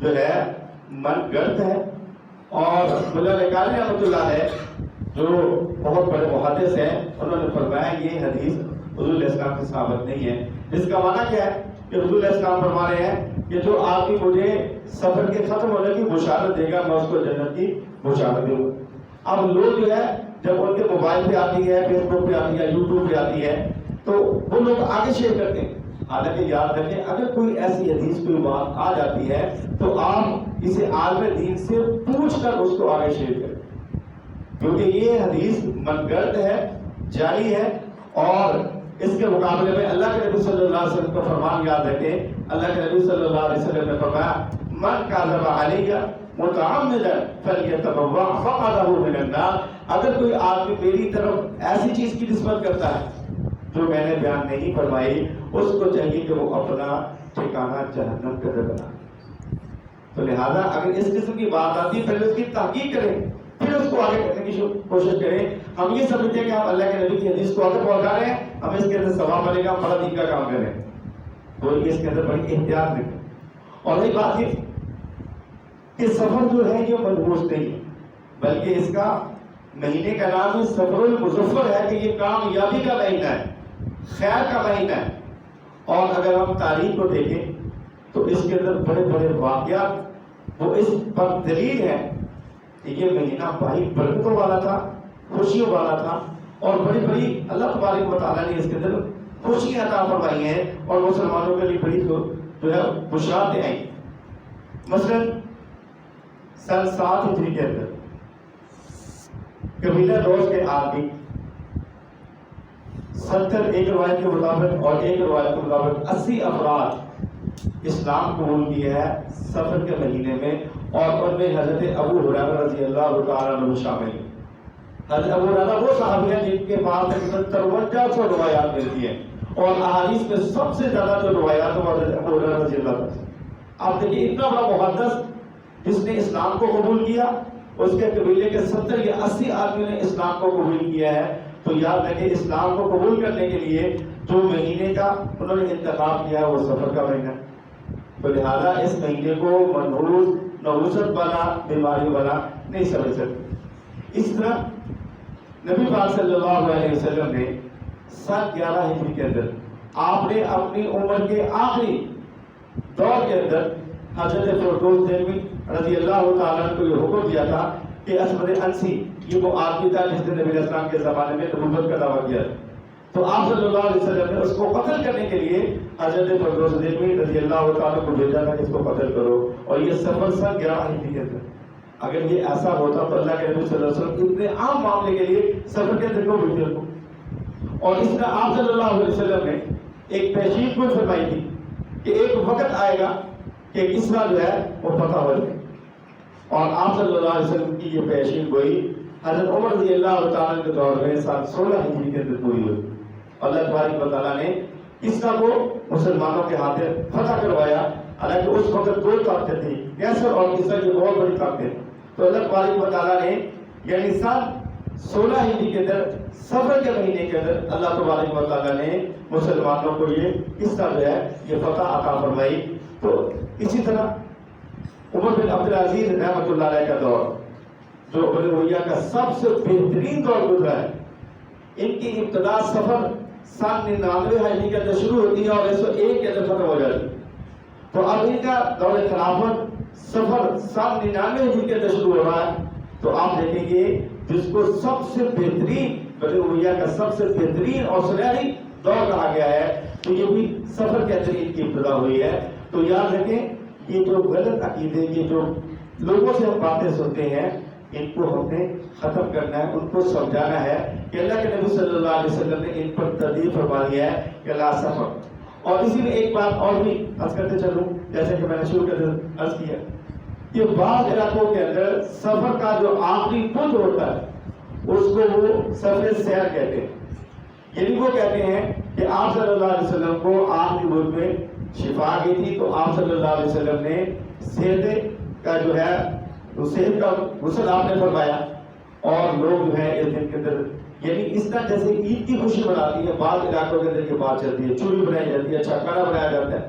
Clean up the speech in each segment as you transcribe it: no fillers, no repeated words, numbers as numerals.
جو ہے من گڑت ہے. اور ملا لکانی رحمۃ اللہ ہے جو بہت بڑے محدث ہیں، انہوں نے فرمایا یہ حدیث حضور علیہ السلام کی ثابت نہیں ہے. جس کا معنی کیا ہے کہ حضور علیہ السلام فرما رہے ہیں کہ جو آدمی مجھے سفر کے ختم ہونے کی بشارت دے گا میں اس کو جنت کی بشارت دوں گا. اب لوگ جو ہے جب ان کے موبائل پہ آتی ہے، فیس بک پہ آتی ہے، یوٹیوب پہ آتی ہے، تو وہ لوگ آگے شیئر کرتے ہیں. حالانکہ یاد رکھیں اگر کوئی ایسی حدیث کوئی بات آ جاتی ہے تو آپ اسے عالم دین سے پوچھ کر اس کو آگے شیئر کریں، کیونکہ یہ حدیث من گڑت ہے، جعلی ہے. اور اس کے مقابلے میں اللہ کے نبی صلی اللہ علیہ وسلم کا فرمان یاد رکھیں. اللہ کے نبی صلی اللہ علیہ وسلم نے فرمایا من کذب علی متعمدا فلیتبوأ مقعدہ من النار. اگر کوئی آدمی میری طرف ایسی چیز کی نسبت کرتا ہے جو میں نے بیان نہیں فرمائی، اس کو چاہیے کہ وہ اپنا ٹھکانہ جہنم کا بنا. تو لہذا اگر اس قسم کی بات آتی ہے پہلے اس کی تحقیق کریں، پھر اس کو آگے کرنے کی کوشش کریں. ہم یہ سمجھتے ہیں کہ ہم اللہ کے نبی کی حدیث کو آگے پہنچا رہے ہیں، ہمیں اس کے اندر ثواب ملے گا، بڑا دین کا کام کریں، تو اس کے اندر بڑی احتیاط رکھیں. اور ایک بات یہ کہ سفر جو ہے یہ منحوس نہیں ہے، بلکہ اس کا مہینے کا نام سفر المظفر ہے کہ یہ کامیابی کا مہینہ ہے، خیر کا مہینہ ہے. اور اگر ہم تاریخ کو دیکھیں تو اس کے اندر بڑے بڑے واقعات وہ اس پر دلیل ہے کہ یہ مہینہ بڑی برکتوں والا تھا، خوشیوں والا تھا، اور بڑی بڑی اللہ تبارک و تعالیٰ نے اس کے اندر خوشیاں عطا فرمائی ہیں اور مسلمانوں کے لیے بڑی جو ہے بشارتیں آئیں. مثلا سن 7 ہجری کے اندر قبیلہ دوست کے آدمی 70 ایک روایت کے مطابق اور ایک روایت کے مطابق 80 افراد اسلام قبول کیے ہیں سفر کے مہینے میں، اور ان میں حضرت ابو ہریرہ رضی اللہ تعالیٰ عنہ شامل ہیں. حضرت ابو ہریرہ وہ صحابی ہیں جن کے پاس تقریباً 5300 روایات ملتی ہیں، اور احادیث میں سب سے زیادہ جو روایات ہیں حضرت ابو ہریرہ رضی اللہ عنہ. آپ دیکھیں اتنا بڑا محدث جس نے اسلام کو قبول کیا، اس کے قبیلے کے 70 یا 80 آدمیوں نے اسلام کو قبول کیا ہے. تو یاد رکھیں اسلام کو قبول کرنے کے لیے جو مہینے کا انہوں نے انتخاب کیا ہے وہ سفر کا مہینہ. تو لہذا اس مہینے کو منحوس، نحوست والا، بیماری والا نہیں سمجھ سکتے. اس طرح نبی پاک صلی اللہ علیہ وسلم نے سن 11 ہجری کے اندر آپ نے اپنی عمر کے آخری دور کے اندر حضرت فردوس دہلوی رضی اللہ تعالیٰ کو یہ حکم دیا تھا کہ اسود انسی یہ وہ آدمی تھا جس نے نبی علیہ السلام کے زمانے میں نبوت کا دعویٰ کیا. تو آپ صلی اللہ علیہ وسلم نے اس کو قتل کرنے کے لیے حضرت فردوس دہلوی رضی اللہ تعالیٰ کو بھیجا تھا کہ اس کو قتل کرو. اور یہ سفر سن 11 ہجری کے اندر. اگر یہ ایسا ہوتا تو اللہ کے نبی صلی اللہ علیہ وسلم اتنے عام معاملے کے لیے سفر کے اندر کو بھیجے کو. اور اس طرح آپ صلی اللہ علیہ وسلم نے ایک پیشین کو فرمائی تھی کہ ایک وقت آئے گا کہ کسرا جو ہے وہ فتح ہو جائے. اور آپ صلی اللہ علیہ وسلم کی یہ پیشین گوئی حضرت عمر رضی اللہ تعالیٰ کے دور میں سال 16 ہجری کے اندر پوری ہوئی. اللہ تبارک و تعالیٰ نے کسرا کو مسلمانوں کے ہاتھ فتح کروایا. حالانکہ اس وقت 2 طاقتیں تھیں، کیسر اور کسرا کی بہت بڑی طاقتیں. تو اللہ تبارک و تعالیٰ نے یعنی سال 16 ہجری کے اندر سفر کے مہینے کے اندر اللہ تبارک و تعالیٰ نے مسلمانوں کو یہ کسرا جو ہے یہ فتح عطا فرمائی. تو اسی طرح عمر بن عبدالعزیز رحمۃ اللہ علیہ کا دور جو بنی امیہ کا سب سے بہترین دور گزرا ہے. ان کی ابتدا سفر سن 99 ہجری کے اندر شروع ہوتی ہے اور 101 کے اندر ختم ہو جاتی ہے. تو اب ان کا دور خلافت سفر سن 99 ہجری کے اندر شروع ہو رہا ہے. تو آپ دیکھیں گے جس کو سب سے بہترین بنی امیہ کا سب سے بہترین اور سنہری دور کہا گیا ہے، تو یہ بھی سفر کے اندر ان کی ابتدا ہوئی ہے. تو یاد رکھیں یہ جو غلط عقیدے، یہ جو لوگوں سے ہم باتیں سنتے ہیں، ان کو ہم نے ختم کرنا ہے، ان کو سمجھانا ہے کہ اللہ کے نبی صلی اللہ علیہ وسلم نے ان پر تردید فرما دیا ہے کہ لا سفر. اور اسی میں ایک بات اور بھی عرض کرتے چلوں، جیسے کہ میں نے شروع کر عرض کیا کہ بعض علاقوں کے اندر سفر کا جو آخری پل ہوتا ہے اس کو وہ سفر سیر کہتے ہیں. یعنی وہ کہتے ہیں کہ آپ صلی اللہ علیہ وسلم کو آخری ملک میں شفا گئی تھی، تو آپ صلی اللہ علیہ وسلم نے صحت کا جو ہے صحت کا غسل آپ نے فرمایا. اور لوگ جو ہے اس دن کے اندر یعنی اس طرح جیسے عید کی خوشی مناتی ہے، بعض علاقوں کے اندر یہ بات چلتی ہے، چوری بنائی جاتی ہے، اچھا کھانا بنایا جاتا ہے.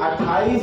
28